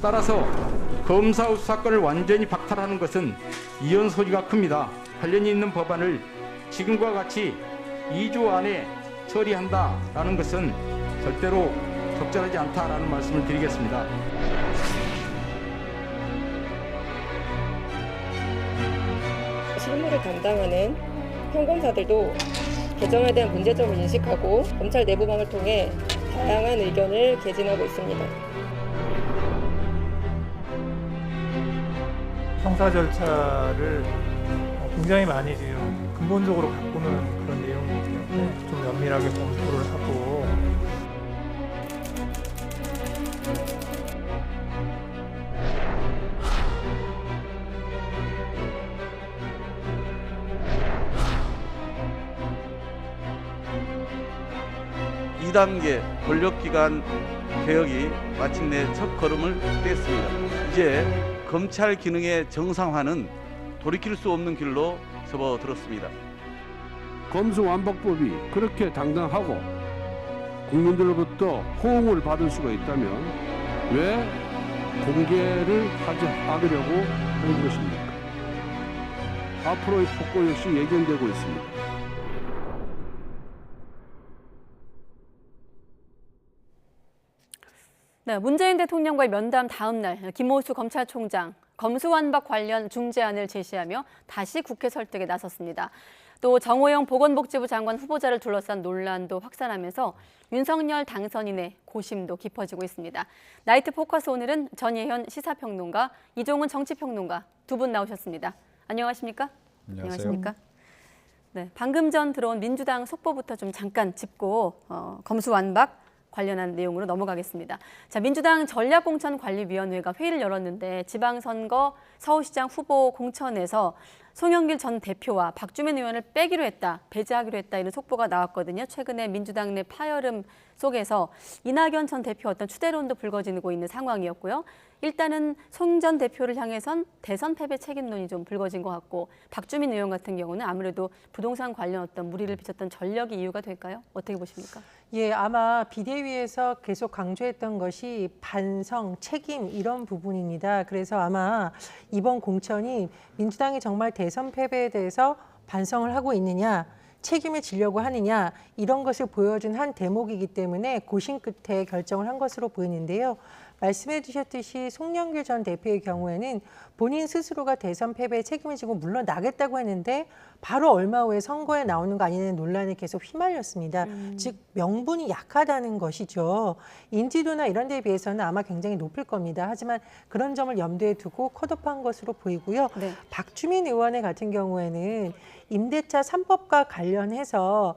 따라서 검사 수사권을 완전히 박탈하는 것은 이혼 소지가 큽니다. 관련이 있는 법안을 지금과 같이 2주 안에 처리한다라는 것은 절대로 적절하지 않다라는 말씀을 드리겠습니다. 실무를 담당하는 평검사들도 개정에 대한 문제점을 인식하고 검찰 내부망을 통해 다양한 의견을 개진하고 있습니다. 형사 절차를 굉장히 많이 지금 근본적으로 바꾸는 그런 내용이기 때문에 좀 면밀하게 검토를 하고 이 단계 권력기관 개혁이 마침내 첫 걸음을 뗐습니다. 이제 검찰 기능의 정상화는 돌이킬 수 없는 길로 접어들었습니다. 검수완박법이 그렇게 당당하고 국민들로부터 호응을 받을 수가 있다면 왜 공개를 하지 않으려고 하는 것입니까? 앞으로의 폭거 역시 예견되고 있습니다. 네, 문재인 대통령과의 면담 다음 날 김호수 검찰총장 검수완박 관련 중재안을 제시하며 다시 국회 설득에 나섰습니다. 또 정호영 보건복지부 장관 후보자를 둘러싼 논란도 확산하면서 윤석열 당선인의 고심도 깊어지고 있습니다. 나이트 포커스 오늘은 전예현 시사평론가, 이종훈 정치평론가 두 분 나오셨습니다. 안녕하십니까? 안녕하십니까? 네, 방금 전 들어온 민주당 속보부터 좀 잠깐 짚고 검수완박 관련한 내용으로 넘어가겠습니다. 자, 민주당 전략공천관리위원회가 회의를 열었는데 지방선거 서울시장 후보 공천에서 송영길 전 대표와 박주민 의원을 빼기로 했다, 배제하기로 했다 이런 속보가 나왔거든요. 최근에 민주당 내 파열음 속에서 이낙연 전 대표 어떤 추대론도 불거지고 있는 상황이었고요. 일단은 송 전 대표를 향해선 대선 패배 책임론이 좀 불거진 것 같고 박주민 의원 같은 경우는 아무래도 부동산 관련 어떤 무리를 빚었던 전력이 이유가 될까요? 어떻게 보십니까? 예, 아마 비대위에서 계속 강조했던 것이 반성, 책임 이런 부분입니다. 그래서 아마 이번 공천이 민주당이 정말 대선 패배에 대해서 반성을 하고 있느냐, 책임을 지려고 하느냐 이런 것을 보여준 한 대목이기 때문에 고심 끝에 결정을 한 것으로 보이는데요. 말씀해 주셨듯이 송영길 전 대표의 경우에는 본인 스스로가 대선 패배에 책임을 지고 물러나겠다고 했는데 바로 얼마 후에 선거에 나오는 거 아니냐는 논란에 계속 휘말렸습니다. 즉 명분이 약하다는 것이죠. 인지도나 이런 데에 비해서는 아마 굉장히 높을 겁니다. 하지만 그런 점을 염두에 두고 컷오프한 것으로 보이고요. 네. 박주민 의원의 같은 경우에는 임대차 3법과 관련해서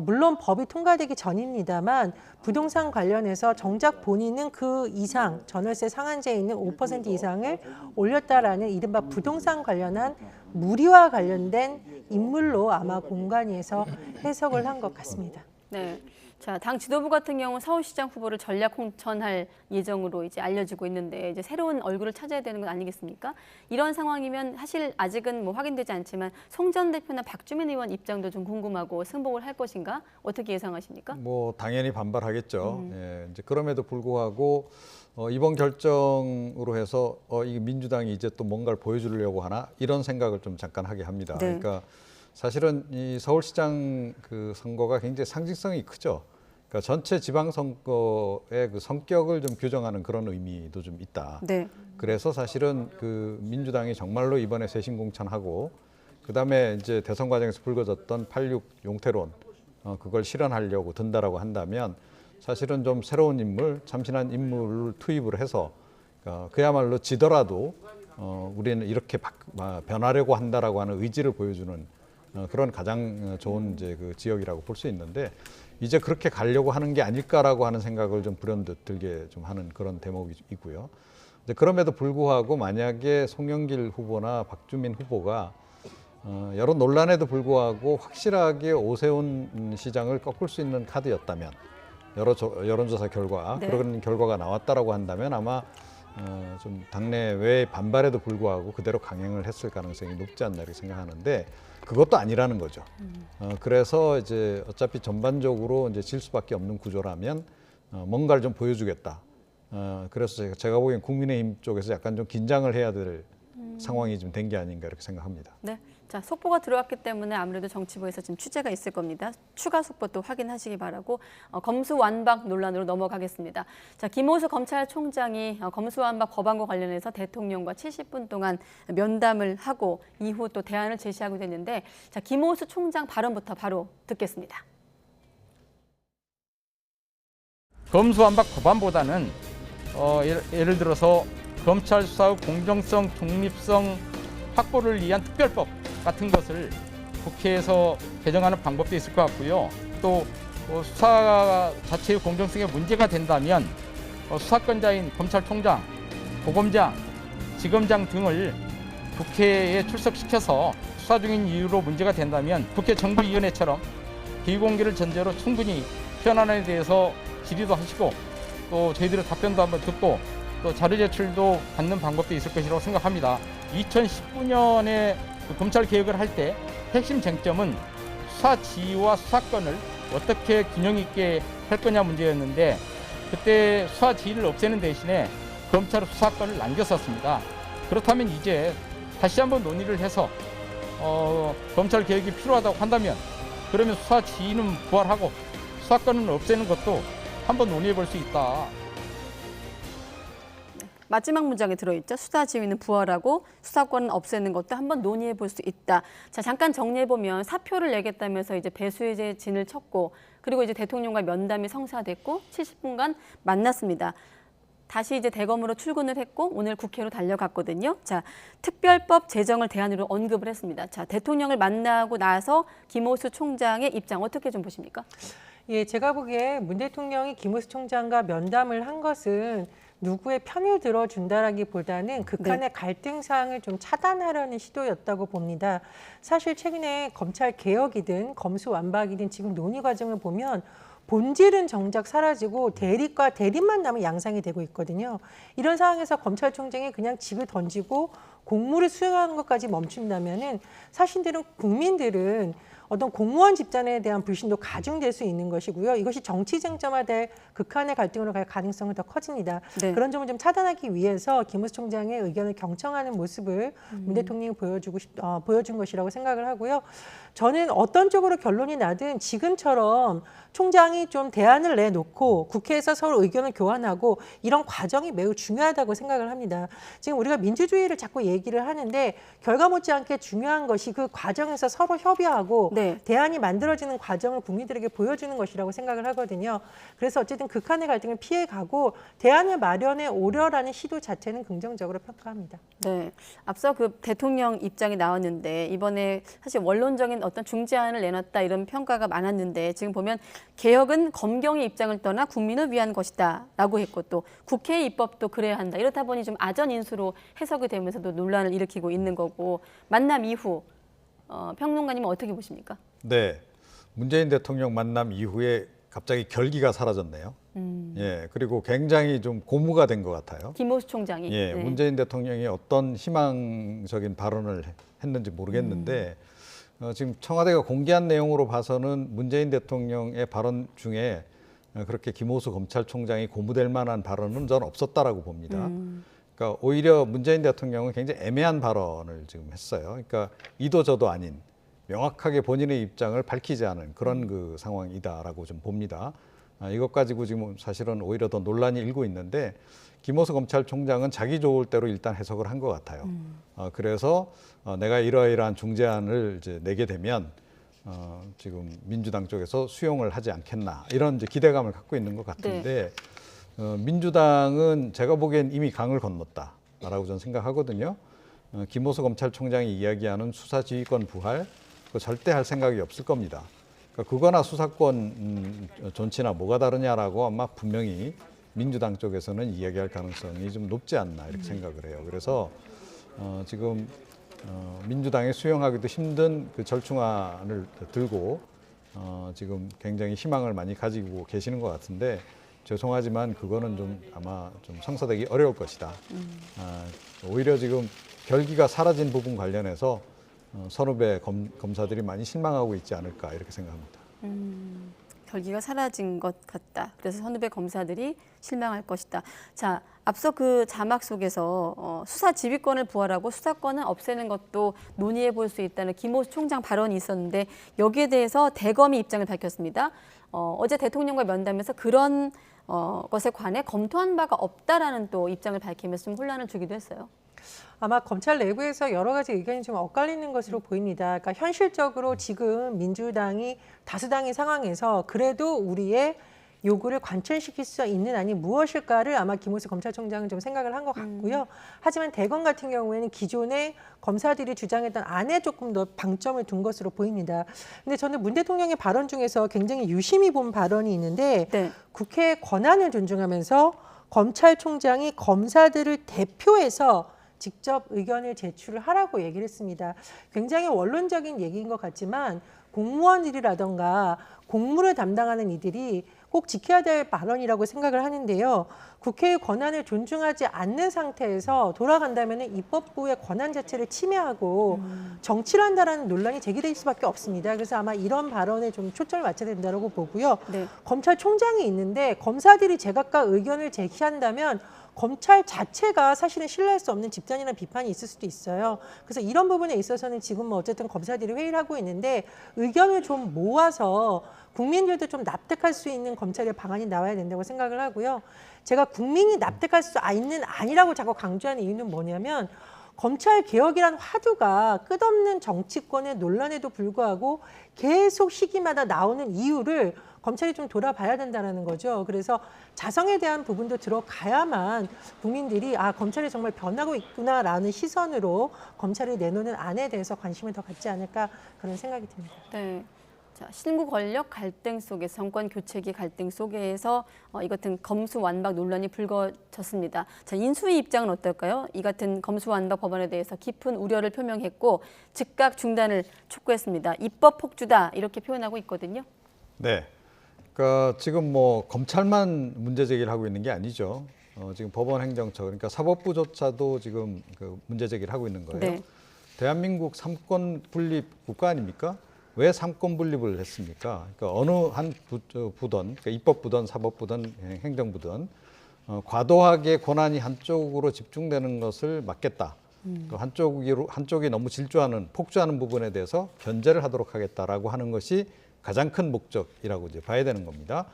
물론 법이 통과되기 전입니다만 부동산 관련해서 정작 본인은 그 이상 전월세 상한제에 있는 5% 이상을 올렸다라는 이른바 부동산 관련한 무리와 관련된 인물로 아마 공간위에서 해석을 한 것 같습니다. 네. 자, 당 지도부 같은 경우 서울시장 후보를 전략 공천할 예정으로 이제 알려지고 있는데 이제 새로운 얼굴을 찾아야 되는 건 아니겠습니까? 이런 상황이면 사실 아직은 뭐 확인되지 않지만 송 전 대표나 박주민 의원 입장도 좀 궁금하고 승복을 할 것인가? 어떻게 예상하십니까? 뭐 당연히 반발하겠죠. 예, 이제 그럼에도 불구하고 이번 결정으로 해서 이 민주당이 이제 또 뭔가를 보여주려고 하나 이런 생각을 좀 잠깐 하게 합니다. 네. 그러니까 사실은 이 서울시장 그 선거가 굉장히 상징성이 크죠. 그러니까 전체 지방선거의 그 성격을 좀 규정하는 그런 의미도 좀 있다. 네. 그래서 사실은 그 민주당이 정말로 이번에 쇄신 공천하고 그다음에 이제 대선 과정에서 불거졌던 86 용태론 그걸 실현하려고 든다라고 한다면 사실은 좀 새로운 인물, 참신한 인물을 투입을 해서 그야말로 지더라도 우리는 이렇게 변하려고 한다라고 하는 의지를 보여주는 그런 가장 좋은 이제 그 지역이라고 볼 수 있는데 이제 그렇게 가려고 하는 게 아닐까라고 하는 생각을 좀 불현듯 들게 좀 하는 그런 대목이 있고요. 이제 그럼에도 불구하고 만약에 송영길 후보나 박주민 후보가 여러 논란에도 불구하고 확실하게 오세훈 시장을 꺾을 수 있는 카드였다면 여러 여론조사 결과 네. 그런 결과가 나왔다라고 한다면 아마 좀 당내 외의 반발에도 불구하고 그대로 강행을 했을 가능성이 높지 않나 이렇게 생각하는데 그것도 아니라는 거죠. 그래서 이제 어차피 전반적으로 이제 질 수밖에 없는 구조라면 뭔가를 좀 보여주겠다. 그래서 제가 보기엔 국민의힘 쪽에서 약간 좀 긴장을 해야 될 상황이 좀 된 게 아닌가 이렇게 생각합니다. 네. 자, 속보가 들어왔기 때문에 아무래도 정치부에서 지금 취재가 있을 겁니다. 추가 속보 또 확인하시기 바라고 검수완박 논란으로 넘어가겠습니다. 자, 김호수 검찰총장이 검수완박 법안과 관련해서 대통령과 70분 동안 면담을 하고 이후 또 대안을 제시하고 됐는데, 자, 김호수 총장 발언부터 바로 듣겠습니다. 검수완박 법안보다는 예를 들어서 검찰 수사의 공정성, 독립성 확보를 위한 특별법 같은 것을 국회에서 개정하는 방법도 있을 것 같고요. 또 수사 자체의 공정성에 문제가 된다면 수사권자인 검찰총장, 고검장, 지검장 등을 국회에 출석시켜서 수사 중인 이유로 문제가 된다면 국회 정부위원회처럼 비공개를 전제로 충분히 현안에 대해서 질의도 하시고 또 저희들의 답변도 한번 듣고 또 자료 제출도 받는 방법도 있을 것이라고 생각합니다. 2019년에 검찰 개혁을 할 때 핵심 쟁점은 수사 지휘와 수사권을 어떻게 균형 있게 할 거냐 문제였는데, 그때 수사 지휘를 없애는 대신에 검찰 수사권을 남겼었습니다. 그렇다면 이제 다시 한번 논의를 해서 검찰 개혁이 필요하다고 한다면, 그러면 수사 지휘는 부활하고 수사권은 없애는 것도 한번 논의해 볼 수 있다. 마지막 문장에 들어있죠. 수사 지휘는 부활하고 수사권은 없애는 것도 한번 논의해 볼 수 있다. 자, 잠깐 정리해 보면 사표를 내겠다면서 이제 배수의 진을 쳤고, 그리고 이제 대통령과 면담이 성사됐고 70분간 만났습니다. 다시 이제 대검으로 출근을 했고 오늘 국회로 달려갔거든요. 자, 특별법 제정을 대안으로 언급을 했습니다. 자, 대통령을 만나고 나서 김호수 총장의 입장 어떻게 좀 보십니까? 예, 제가 보기에 문 대통령이 김호수 총장과 면담을 한 것은 누구의 편을 들어준다라기보다는 극한의 갈등 사항을 좀 차단하려는 시도였다고 봅니다. 사실 최근에 검찰 개혁이든 검수완박이든 지금 논의 과정을 보면 본질은 정작 사라지고 대립과 대립만 남은 양상이 되고 있거든요. 이런 상황에서 검찰총장이 그냥 직을 던지고 공무를 수행하는 것까지 멈춘다면은 사실대로 국민들은 어떤 공무원 집단에 대한 불신도 가중될 수 있는 것이고요. 이것이 정치 쟁점화될 극한의 갈등으로 갈 가능성은 더 커집니다. 네. 그런 점을 좀 차단하기 위해서 김호수 총장의 의견을 경청하는 모습을 문 대통령이 보여준 것이라고 생각을 하고요. 저는 어떤 쪽으로 결론이 나든 지금처럼 총장이 좀 대안을 내놓고 국회에서 서로 의견을 교환하고 이런 과정이 매우 중요하다고 생각을 합니다. 지금 우리가 민주주의를 자꾸 얘기를 하는데 결과 못지않게 중요한 것이 그 과정에서 서로 협의하고 네. 대안이 만들어지는 과정을 국민들에게 보여주는 것이라고 생각을 하거든요. 그래서 어쨌든 극한의 갈등을 피해가고 대안을 마련해 오려라는 시도 자체는 긍정적으로 평가합니다. 네, 앞서 그 대통령 입장이 나왔는데 이번에 사실 원론적인 어떤 중재안을 내놨다 이런 평가가 많았는데 지금 보면 개혁은 검경의 입장을 떠나 국민을 위한 것이다라고 했고 또 국회의 입법도 그래야 한다. 이렇다 보니 좀 아전인수로 해석이 되면서도 논란을 일으키고 있는 거고 만남 이후 평론가님은 어떻게 보십니까? 네, 문재인 대통령 만남 이후에 갑자기 결기가 사라졌네요. 예, 그리고 굉장히 좀 고무가 된 것 같아요. 김호수 총장이. 예, 네. 문재인 대통령이 어떤 희망적인 발언을 했는지 모르겠는데 지금 청와대가 공개한 내용으로 봐서는 문재인 대통령의 발언 중에 그렇게 김호수 검찰총장이 고무될 만한 발언은 전 없었다라고 봅니다. 그러니까 오히려 문재인 대통령은 굉장히 애매한 발언을 지금 했어요. 그러니까 이도 저도 아닌 명확하게 본인의 입장을 밝히지 않은 그런 그 상황이다라고 좀 봅니다. 이것 가지고 지금 사실은 오히려 더 논란이 일고 있는데 김호수 검찰총장은 자기 좋을 대로 일단 해석을 한 것 같아요. 그래서 내가 이러이러한 중재안을 이제 내게 되면 지금 민주당 쪽에서 수용을 하지 않겠나 이런 이제 기대감을 갖고 있는 것 같은데 민주당은 제가 보기엔 이미 강을 건넜다라고 저는 생각하거든요. 김호수 검찰총장이 이야기하는 수사지휘권 부활 그거 절대 할 생각이 없을 겁니다. 그러니까 그거나 수사권 존치나 뭐가 다르냐라고 아마 분명히 민주당 쪽에서는 이야기할 가능성이 좀 높지 않나 이렇게 생각을 해요. 그래서 지금 민주당이 수용하기도 힘든 그 절충안을 들고 지금 굉장히 희망을 많이 가지고 계시는 것 같은데 죄송하지만 그거는 좀 아마 좀 성사되기 어려울 것이다. 오히려 지금 결기가 사라진 부분 관련해서 선후배 검사들이 많이 실망하고 있지 않을까 이렇게 생각합니다. 결기가 사라진 것 같다. 그래서 선후배 검사들이 실망할 것이다. 자, 앞서 그 자막 속에서 수사 지휘권을 부활하고 수사권을 없애는 것도 논의해 볼 수 있다는 김호수 총장 발언이 있었는데 여기에 대해서 대검이 입장을 밝혔습니다. 어제 대통령과 면담에서 그런 것에 관해 검토한 바가 없다라는 또 입장을 밝히면서 좀 혼란을 주기도 했어요. 아마 검찰 내부에서 여러 가지 의견이 좀 엇갈리는 것으로 보입니다. 그러니까 현실적으로 지금 민주당이 다수당인 상황에서 그래도 우리의 요구를 관철시킬 수 있는 안이 무엇일까를 아마 김호수 검찰총장은 좀 생각을 한 것 같고요. 하지만 대검 같은 경우에는 기존에 검사들이 주장했던 안에 조금 더 방점을 둔 것으로 보입니다. 근데 저는 문 대통령의 발언 중에서 굉장히 유심히 본 발언이 있는데 네. 국회의 권한을 존중하면서 검찰총장이 검사들을 대표해서 직접 의견을 제출을 하라고 얘기를 했습니다. 굉장히 원론적인 얘기인 것 같지만 공무원들이라던가 공무를 담당하는 이들이 꼭 지켜야 될 발언이라고 생각을 하는데요. 국회의 권한을 존중하지 않는 상태에서 돌아간다면 입법부의 권한 자체를 침해하고 정치를 한다는 논란이 제기될 수밖에 없습니다. 그래서 아마 이런 발언에 좀 초점을 맞춰야 된다고 보고요. 네. 검찰총장이 있는데 검사들이 제각각 의견을 제기한다면 검찰 자체가 사실은 신뢰할 수 없는 집단이라는 비판이 있을 수도 있어요. 그래서 이런 부분에 있어서는 지금 뭐 어쨌든 검사들이 회의를 하고 있는데 의견을 좀 모아서 국민들도 좀 납득할 수 있는 검찰의 방안이 나와야 된다고 생각을 하고요. 제가 국민이 납득할 수 있는 아니라고 자꾸 강조하는 이유는 뭐냐면 검찰 개혁이란 화두가 끝없는 정치권의 논란에도 불구하고 계속 시기마다 나오는 이유를 검찰이 좀 돌아봐야 된다는 거죠. 그래서 자성에 대한 부분도 들어가야만 국민들이 아 검찰이 정말 변하고 있구나라는 시선으로 검찰이 내놓는 안에 대해서 관심을 더 갖지 않을까 그런 생각이 듭니다. 네. 자, 신구 권력 갈등 속에 정권 교체기 갈등 속에서 이 같은 검수완박 논란이 불거졌습니다. 자, 인수위 입장은 어떨까요? 이 같은 검수완박 법안에 대해서 깊은 우려를 표명했고 즉각 중단을 촉구했습니다. 입법 폭주다 이렇게 표현하고 있거든요. 네. 그러니까 지금 뭐 검찰만 문제 제기를 하고 있는 게 아니죠. 지금 법원행정처 그러니까 사법부조차도 지금 그 문제 제기를 하고 있는 거예요. 네. 대한민국 삼권 분립 국가 아닙니까? 왜 삼권 분립을 했습니까? 그러니까 어느 한 부든 그러니까 입법부든 사법부든 행정부든 과도하게 권한이 한쪽으로 집중되는 것을 막겠다. 또 한쪽이 너무 질주하는 폭주하는 부분에 대해서 견제를 하도록 하겠다라고 하는 것이 가장 큰 목적이라고 이제 봐야 되는 겁니다.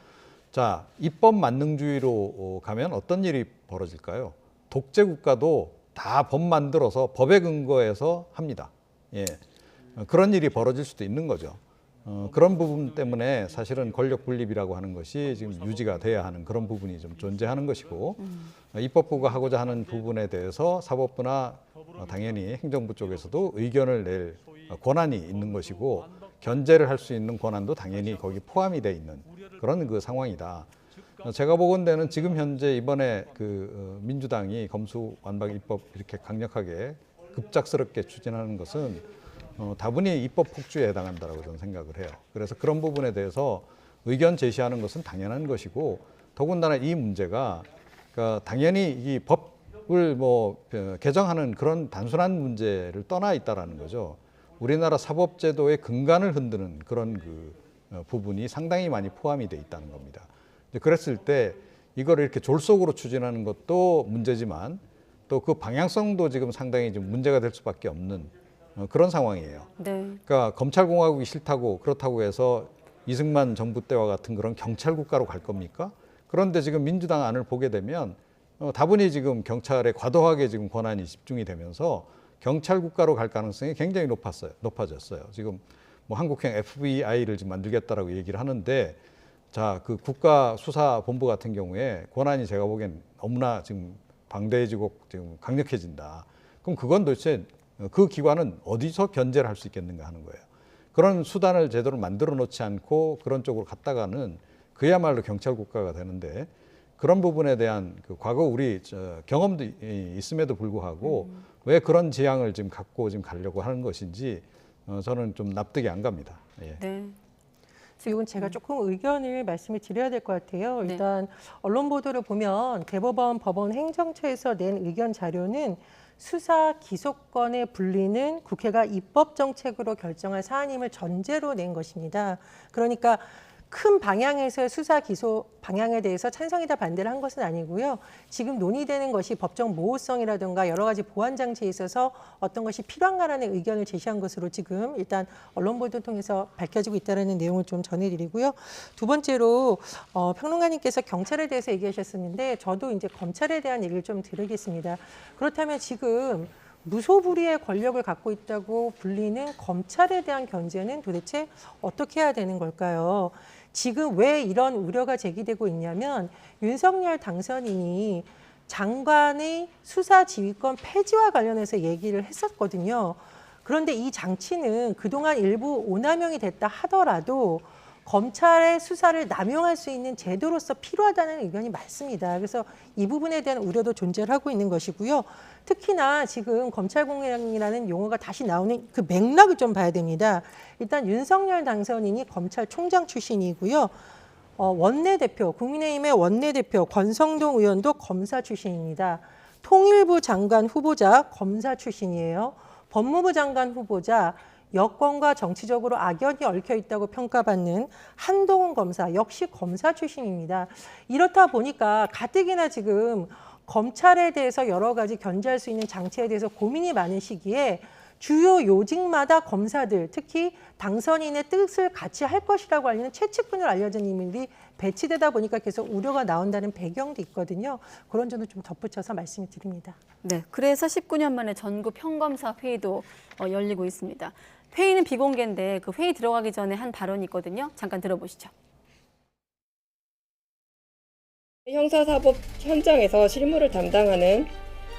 자, 입법 만능주의로 가면 어떤 일이 벌어질까요? 독재 국가도 다 법 만들어서 법에 근거해서 합니다. 예. 그런 일이 벌어질 수도 있는 거죠. 그런 부분 때문에 사실은 권력 분립이라고 하는 것이 지금 유지가 돼야 하는 그런 부분이 좀 존재하는 것이고 입법부가 하고자 하는 부분에 대해서 사법부나 당연히 행정부 쪽에서도 의견을 낼 권한이 있는 것이고 견제를 할 수 있는 권한도 당연히 거기 포함이 돼 있는 그런 그 상황이다. 제가 보건대는 지금 현재 이번에 그 민주당이 검수완박 입법 이렇게 강력하게 급작스럽게 추진하는 것은 다분히 입법 폭주에 해당한다라고 저는 생각을 해요. 그래서 그런 부분에 대해서 의견 제시하는 것은 당연한 것이고 더군다나 이 문제가 그러니까 당연히 이 법을 뭐 개정하는 그런 단순한 문제를 떠나 있다라는 거죠. 우리나라 사법제도의 근간을 흔드는 그런 그 부분이 상당히 많이 포함이 돼 있다는 겁니다. 그랬을 때 이거를 이렇게 졸속으로 추진하는 것도 문제지만 또 그 방향성도 지금 상당히 좀 문제가 될 수밖에 없는 그런 상황이에요. 네. 그러니까 검찰공화국이 싫다고 그렇다고 해서 이승만 정부 때와 같은 그런 경찰 국가로 갈 겁니까? 그런데 지금 민주당 안을 보게 되면 다분히 지금 경찰에 과도하게 지금 권한이 집중이 되면서 경찰 국가로 갈 가능성이 굉장히 높아졌어요. 지금 뭐 한국형 FBI를 지금 만들겠다라고 얘기를 하는데 자, 그 국가수사본부 같은 경우에 권한이 제가 보기엔 너무나 지금 방대해지고 지금 강력해진다. 그럼 그건 도대체 그 기관은 어디서 견제를 할 수 있겠는가 하는 거예요. 그런 수단을 제대로 만들어 놓지 않고 그런 쪽으로 갔다가는 그야말로 경찰 국가가 되는데 그런 부분에 대한 그 과거 우리 경험도 있음에도 불구하고 왜 그런 지향을 지금 갖고 지금 가려고 하는 것인지 저는 좀 납득이 안 갑니다. 예. 네. 그래서 이건 제가 조금 의견을 말씀을 드려야 될 것 같아요. 네. 일단 언론 보도를 보면 대법원, 법원, 행정처에서 낸 의견 자료는 수사 기소권의 분리는 국회가 입법 정책으로 결정할 사안임을 전제로 낸 것입니다. 그러니까 큰 방향에서의 수사 기소 방향에 대해서 찬성이다 반대를 한 것은 아니고요. 지금 논의되는 것이 법적 모호성이라든가 여러 가지 보완 장치에 있어서 어떤 것이 필요한가라는 의견을 제시한 것으로 지금 일단 언론 보도 통해서 밝혀지고 있다는 내용을 좀 전해드리고요. 두 번째로 평론가님께서 경찰에 대해서 얘기하셨었는데 저도 이제 검찰에 대한 얘기를 좀 드리겠습니다. 그렇다면 지금 무소불위의 권력을 갖고 있다고 불리는 검찰에 대한 견제는 도대체 어떻게 해야 되는 걸까요? 지금 왜 이런 우려가 제기되고 있냐면 윤석열 당선인이 장관의 수사 지휘권 폐지와 관련해서 얘기를 했었거든요. 그런데 이 장치는 그동안 일부 오남용이 됐다 하더라도 검찰의 수사를 남용할 수 있는 제도로서 필요하다는 의견이 많습니다. 그래서 이 부분에 대한 우려도 존재를 하고 있는 것이고요. 특히나 지금 검찰공약이라는 용어가 다시 나오는 그 맥락을 좀 봐야 됩니다. 일단 윤석열 당선인이 검찰총장 출신이고요. 원내대표, 국민의힘의 원내대표 권성동 의원도 검사 출신입니다. 통일부 장관 후보자 검사 출신이에요. 법무부 장관 후보자 여권과 정치적으로 악연이 얽혀 있다고 평가받는 한동훈 검사 역시 검사 출신입니다. 이렇다 보니까 가뜩이나 지금 검찰에 대해서 여러 가지 견제할 수 있는 장치에 대해서 고민이 많은 시기에 주요 요직마다 검사들, 특히 당선인의 뜻을 같이 할 것이라고 알리는 최측근으로 알려진 인물이 배치되다 보니까 계속 우려가 나온다는 배경도 있거든요. 그런 점도 좀 덧붙여서 말씀을 드립니다. 네, 그래서 19년 만에 전국 평검사 회의도 열리고 있습니다. 회의는 비공개인데 그 회의 들어가기 전에 한 발언이 있거든요. 잠깐 들어보시죠. 형사사법 현장에서 실무를 담당하는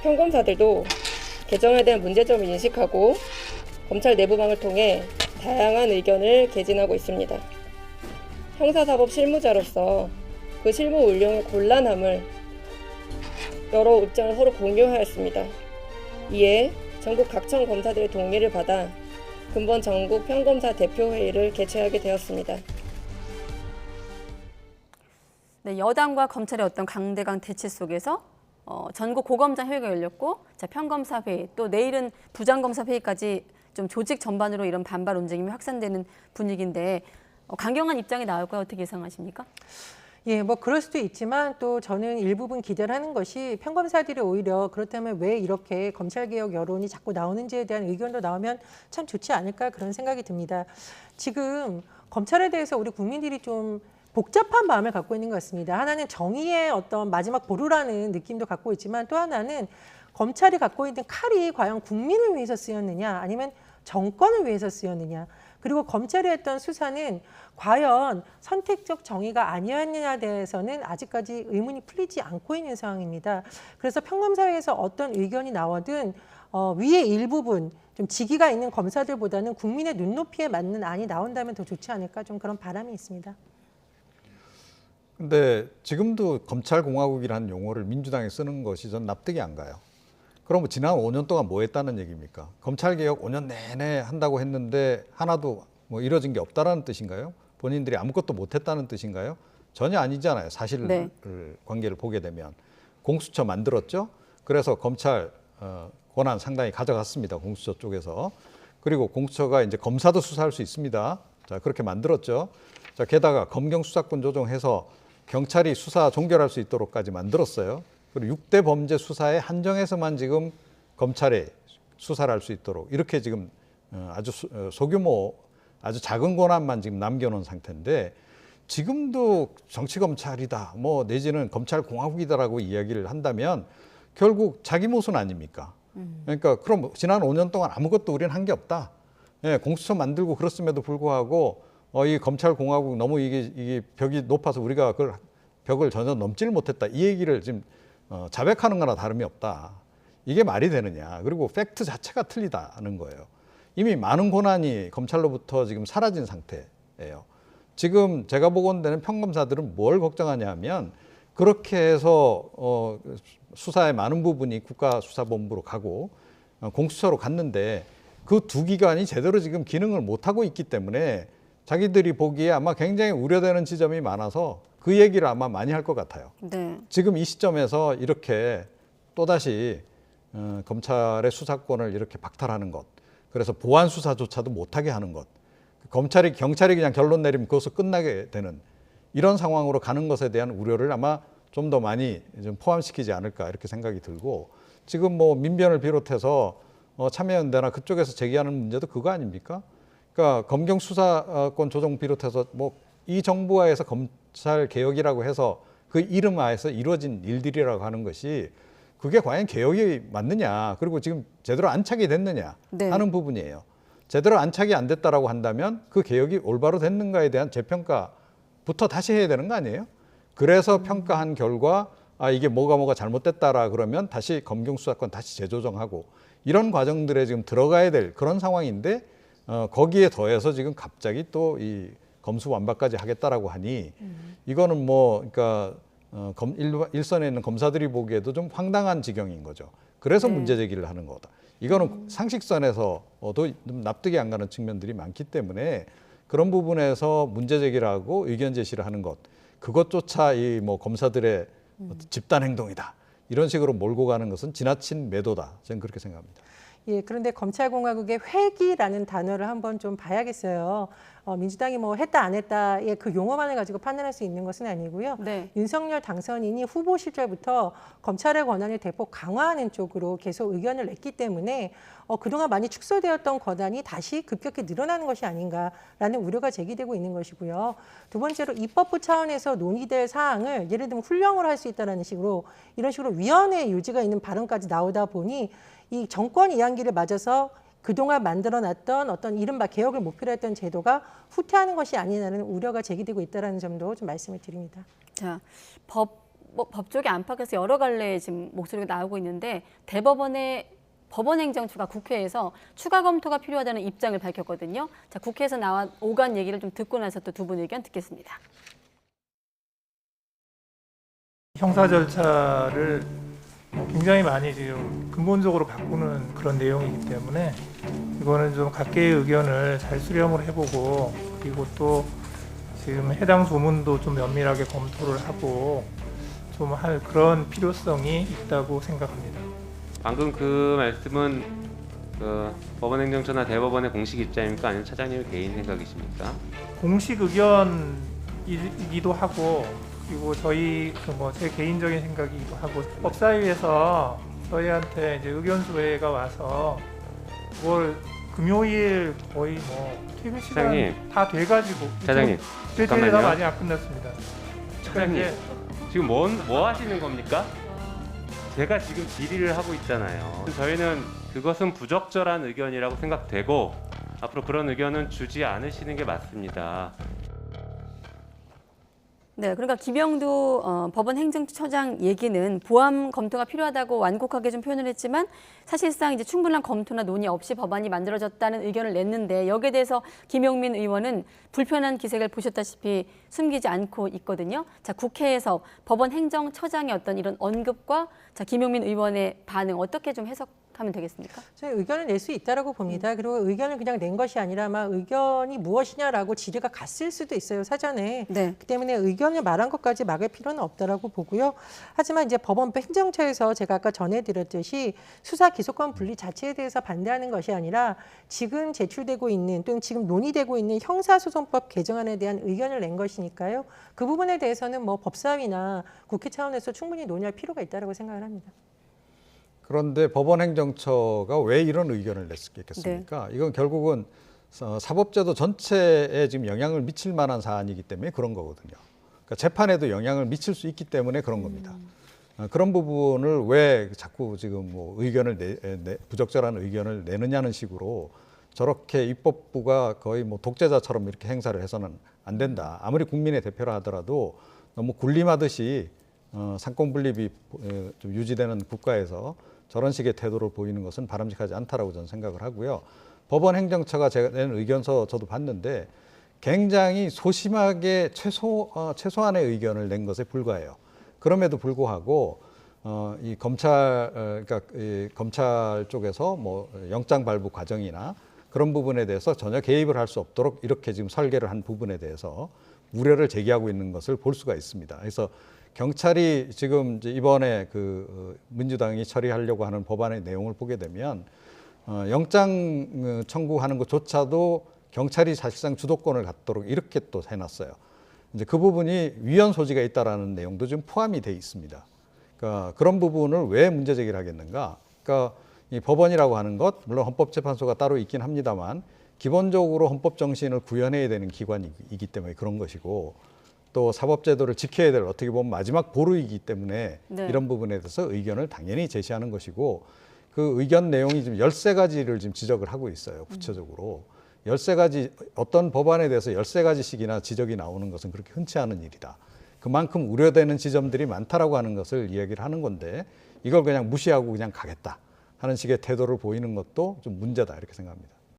평검사들도 개정에 대한 문제점을 인식하고 검찰 내부망을 통해 다양한 의견을 개진하고 있습니다. 형사사법 실무자로서 그 실무 운영의 곤란함을 여러 입장을 서로 공유하였습니다. 이에 전국 각청 검사들의 동의를 받아 근본 전국 평검사 대표회의를 개최하게 되었습니다. 네, 여당과 검찰의 어떤 강대강 대치 속에서 전국 고검장 회의가 열렸고, 자, 평검사 회의, 또 내일은 부장검사 회의까지 좀 조직 전반으로 이런 반발 움직임이 확산되는 분위기인데 강경한 입장이 나올까요? 어떻게 예상하십니까? 예, 뭐 그럴 수도 있지만 또 저는 일부분 기대를 하는 것이 평검사들이 오히려 그렇다면 왜 이렇게 검찰개혁 여론이 자꾸 나오는지에 대한 의견도 나오면 참 좋지 않을까 그런 생각이 듭니다. 지금 검찰에 대해서 우리 국민들이 좀 복잡한 마음을 갖고 있는 것 같습니다. 하나는 정의의 어떤 마지막 보루라는 느낌도 갖고 있지만 또 하나는 검찰이 갖고 있는 칼이 과연 국민을 위해서 쓰였느냐 아니면 정권을 위해서 쓰였느냐, 그리고 검찰이 했던 수사는 과연 선택적 정의가 아니었느냐에 대해서는 아직까지 의문이 풀리지 않고 있는 상황입니다. 그래서 평검사회에서 어떤 의견이 나오든 위의 일부분 좀 직위가 있는 검사들보다는 국민의 눈높이에 맞는 안이 나온다면 더 좋지 않을까, 좀 그런 바람이 있습니다. 근데 지금도 검찰공화국이라는 용어를 민주당이 쓰는 것이 전 납득이 안 가요. 그럼 지난 5년 동안 뭐 했다는 얘기입니까? 검찰개혁 5년 내내 한다고 했는데 하나도 뭐 이뤄진 게 없다라는 뜻인가요? 본인들이 아무것도 못했다는 뜻인가요? 전혀 아니잖아요. 사실 네. 관계를 보게 되면. 공수처 만들었죠. 그래서 검찰 권한 상당히 가져갔습니다. 공수처 쪽에서. 그리고 공수처가 이제 검사도 수사할 수 있습니다. 자, 그렇게 만들었죠. 자, 게다가 검경 수사권 조정해서 경찰이 수사 종결할 수 있도록까지 만들었어요. 그리고 6대 범죄 수사에 한정해서만 지금 검찰에 수사를 할 수 있도록 이렇게 지금 아주 소규모 아주 작은 권한만 지금 남겨놓은 상태인데, 지금도 정치검찰이다 뭐 내지는 검찰공화국이다라고 이야기를 한다면 결국 자기 모순 아닙니까? 그러니까 그럼 지난 5년 동안 아무것도 우리는 한 게 없다. 예, 공수처 만들고 그렇음에도 불구하고 이 검찰공화국 너무 이게 벽이 높아서 우리가 그걸 벽을 전혀 넘지를 못했다. 이 얘기를 지금 자백하는 거나 다름이 없다. 이게 말이 되느냐. 그리고 팩트 자체가 틀리다는 거예요. 이미 많은 권한이 검찰로부터 지금 사라진 상태예요. 지금 제가 보건대는 평검사들은 뭘 걱정하냐 하면 그렇게 해서 수사의 많은 부분이 국가수사본부로 가고 공수처로 갔는데 그 두 기관이 제대로 지금 기능을 못하고 있기 때문에 자기들이 보기에 아마 굉장히 우려되는 지점이 많아서 그 얘기를 아마 많이 할 것 같아요. 네. 지금 이 시점에서 이렇게 또다시 검찰의 수사권을 이렇게 박탈하는 것, 그래서 보안 수사조차도 못하게 하는 것, 경찰이 그냥 결론 내리면 그것으로 끝나게 되는 이런 상황으로 가는 것에 대한 우려를 아마 좀 더 많이 좀 포함시키지 않을까 이렇게 생각이 들고, 지금 뭐 민변을 비롯해서 참여연대나 그쪽에서 제기하는 문제도 그거 아닙니까? 그러니까 검경 수사권 조정 비롯해서 뭐 이 정부하에서 검찰 개혁이라고 해서 그 이름 하에서 이루어진 일들이라고 하는 것이 그게 과연 개혁이 맞느냐, 그리고 지금 제대로 안착이 됐느냐 하는 부분이에요. 제대로 안착이 안 됐다라고 한다면 그 개혁이 올바로 됐는가에 대한 재평가부터 다시 해야 되는 거 아니에요? 그래서 평가한 결과 이게 뭐가 잘못됐다라 그러면 다시 검경 수사권 다시 재조정하고 이런 과정들에 지금 들어가야 될 그런 상황인데, 거기에 더해서 지금 갑자기 또 이 검수완박까지 하겠다라고 하니 이거는 뭐 그러니까 일선에 있는 검사들이 보기에도 좀 황당한 지경인 거죠. 그래서 문제 제기를 하는 거다. 이거는 상식선에서도 좀 납득이 안 가는 측면들이 많기 때문에 그런 부분에서 문제 제기를 하고 의견 제시를 하는 것, 그것조차 이 뭐 검사들의 집단 행동이다, 이런 식으로 몰고 가는 것은 지나친 매도다, 저는 그렇게 생각합니다. 예, 그런데 검찰공화국의 회기라는 단어를 한번 좀 봐야겠어요. 민주당이 뭐 했다 안 했다의 그 용어만을 가지고 판단할 수 있는 것은 아니고요. 네. 윤석열 당선인이 후보 시절부터 검찰의 권한을 대폭 강화하는 쪽으로 계속 의견을 냈기 때문에 그동안 많이 축소되었던 권한이 다시 급격히 늘어나는 것이 아닌가라는 우려가 제기되고 있는 것이고요. 두 번째로 입법부 차원에서 논의될 사항을 예를 들면 훈령을 할 수 있다는 식으로 이런 식으로 위헌의 요지가 있는 발언까지 나오다 보니 이 정권 이양기를 맞아서 그동안 만들어놨던 어떤 이른바 개혁을 목표로 했던 제도가 후퇴하는 것이 아니냐는 우려가 제기되고 있다는 점도 좀 말씀을 드립니다. 자, 법조계 안팎에서 여러 갈래의 지금 목소리가 나오고 있는데, 대법원의 법원행정처가 국회에서 추가 검토가 필요하다는 입장을 밝혔거든요. 자, 국회에서 나온 오간 얘기를 좀 듣고 나서 또 두 분 의견 듣겠습니다. 형사 절차를 굉장히 많이 지금 근본적으로 바꾸는 그런 내용이기 때문에 이거는 좀 각계의 의견을 잘 수렴을 해보고, 그리고 또 지금 해당 조문도 좀 면밀하게 검토를 하고 좀 할 그런 필요성이 있다고 생각합니다. 방금 그 말씀은 그 법원행정처나 대법원의 공식 입장입니까? 아니면 차장님의 개인 생각이십니까? 공식 의견이기도 하고, 그리고 저희 제 개인적인 생각이기도 하고, 법사위에서 저희한테 이제 의견 조회가 와서 그걸 금요일 거의 뭐 퇴근 시간 차장님. 다 돼가지고 차장님, 일주일이 다 많이 안 끝났습니다. 차장님, 지금 뭐 하시는 겁니까? 제가 지금 질의를 하고 있잖아요. 저희는 그것은 부적절한 의견이라고 생각되고 앞으로 그런 의견은 주지 않으시는 게 맞습니다. 네, 그러니까 김영두 법원 행정처장 얘기는 보완 검토가 필요하다고 완곡하게 좀 표현을 했지만, 사실상 이제 충분한 검토나 논의 없이 법안이 만들어졌다는 의견을 냈는데, 여기에 대해서 김용민 의원은 불편한 기색을 보셨다시피 숨기지 않고 있거든요. 자, 국회에서 법원 행정처장의 어떤 이런 언급과 자, 김용민 의원의 반응 어떻게 좀 해석하면 되겠습니까? 저희 의견을 낼 수 있다라고 봅니다. 그리고 의견을 그냥 낸 것이 아니라 아마 의견이 무엇이냐라고 질의가 갔을 수도 있어요, 사전에. 네. 그 때문에 의견을 말한 것까지 막을 필요는 없다라고 보고요. 하지만 이제 법원 행정처에서 제가 아까 전해드렸듯이 수사 기소권 분리 자체에 대해서 반대하는 것이 아니라 지금 제출되고 있는 또는 지금 논의되고 있는 형사소송법 개정안에 대한 의견을 낸 것이니까요. 그 부분에 대해서는 뭐 법사위나 국회 차원에서 충분히 논의할 필요가 있다고 생각을 합니다. 그런데 법원행정처가 왜 이런 의견을 냈겠습니까? 이건 결국은 사법제도 전체에 지금 영향을 미칠 만한 사안이기 때문에 그런 거거든요. 그러니까 재판에도 영향을 미칠 수 있기 때문에 그런 겁니다. 그런 부분을 왜 자꾸 지금 뭐 의견을 부적절한 의견을 내느냐는 식으로 저렇게 입법부가 거의 뭐 독재자처럼 이렇게 행사를 해서는 안 된다. 아무리 국민의 대표라 하더라도 너무 군림하듯이 상권분립이 좀 유지되는 국가에서 저런 식의 태도를 보이는 것은 바람직하지 않다라고 저는 생각을 하고요. 법원 행정처가 제가 낸 의견서 저도 봤는데 굉장히 소심하게 최소한의 의견을 낸 것에 불과해요. 그럼에도 불구하고 이 검찰 쪽에서 뭐 영장 발부 과정이나 그런 부분에 대해서 전혀 개입을 할 수 없도록 이렇게 지금 설계를 한 부분에 대해서 우려를 제기하고 있는 것을 볼 수가 있습니다. 그래서 경찰이 지금 이번에 그 민주당이 처리하려고 하는 법안의 내용을 보게 되면 영장 청구하는 것조차도 경찰이 사실상 주도권을 갖도록 이렇게 또 해놨어요. 이제 그 부분이 위헌 소지가 있다라는 내용도 좀 포함이 돼 있습니다. 그러니까 그런 부분을 왜 문제 제기를 하겠는가? 그러니까 이 법원이라고 하는 것, 물론 헌법재판소가 따로 있긴 합니다만 기본적으로 헌법 정신을 구현해야 되는 기관이기 때문에 그런 것이고, 또 사법제도를 지켜야 될 어떻게 보면 마지막 보루이기 때문에 네. 이런 부분에 대해서 의견을 당연히 제시하는 것이고, 그 의견 내용이 지금 13가지를 지금 지적을 하고 있어요. 구체적으로 13가지, 어떤 법안에 대해서 13가지씩이나 지적이 나오는 것은 그렇게 흔치 않은 일이다. 그만큼 우려되는 지점들이 많다라고 하는 것을 이야기를 하는 건데, 이걸 그냥 무시하고 그냥 가겠다 하는 식의 태도를 보이는 것도 좀 문제다, 이렇게 생각합니다.